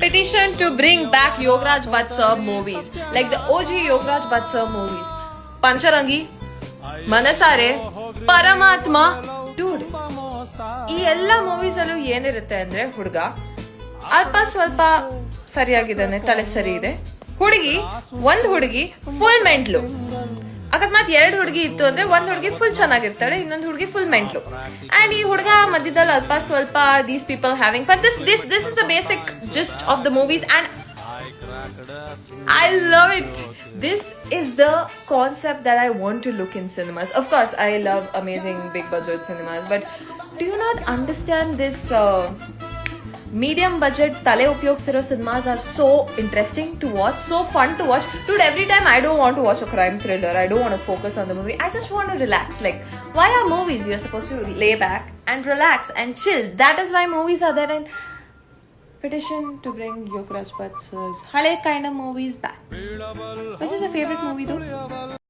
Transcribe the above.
Petition to bring back Yogaraj Bhatt sir movies, like the OG Yogaraj Bhatt sir movies. Pancharangi, Manasare, Paramatma, dude. ಈ ಎಲ್ಲ movies ಅಲ್ಲೂ ಏನಿರುತ್ತೆ ಅಂದ್ರೆ ಹುಡುಗ ಅಲ್ಪ ಸ್ವಲ್ಪ ಸರಿಯಾಗಿದ್ದಾನೆ, ತಲೆ ಸರಿ ಇದೆ. ಒಂದ್ ಹುಡುಗಿ ಫುಲ್ ಮೆಂಟ್ಲು. ಅಕಸ್ಮಾತ್ 2 ಹುಡುಗಿ ಇತ್ತು ಅಂದ್ರೆ ಒಂದ್ ಹುಡುಗಿ ಫುಲ್ ಚೆನ್ನಾಗಿರ್ತಾಳೆ, ಇನ್ನೊಂದು ಹುಡುಗಿ ಫುಲ್ ಮೆಂಟ್ಲು. ಅಂಡ್ ಈ ಹುಡುಗ ಮಧ್ಯದಲ್ಲಿ ಅಲ್ಪ ಸ್ವಲ್ಪ these people having fun. This is the basic gist of the movies and I love it. This is the concept that I want to look in cinemas. Of course, I love amazing big budget cinemas, but do you not understand this? Medium budget tale upyogisiರೋ cinemas are so interesting to watch, so fun to watch. Dude, every time I don't want to watch a crime thriller, I don't want to focus on the movie, I just want to relax. Like, why are movies? You're supposed to lay back and relax and chill. That is why movies are there. And petition to bring Yogaraj Bhatt's hale kind of movies back. Which is your favorite movie though?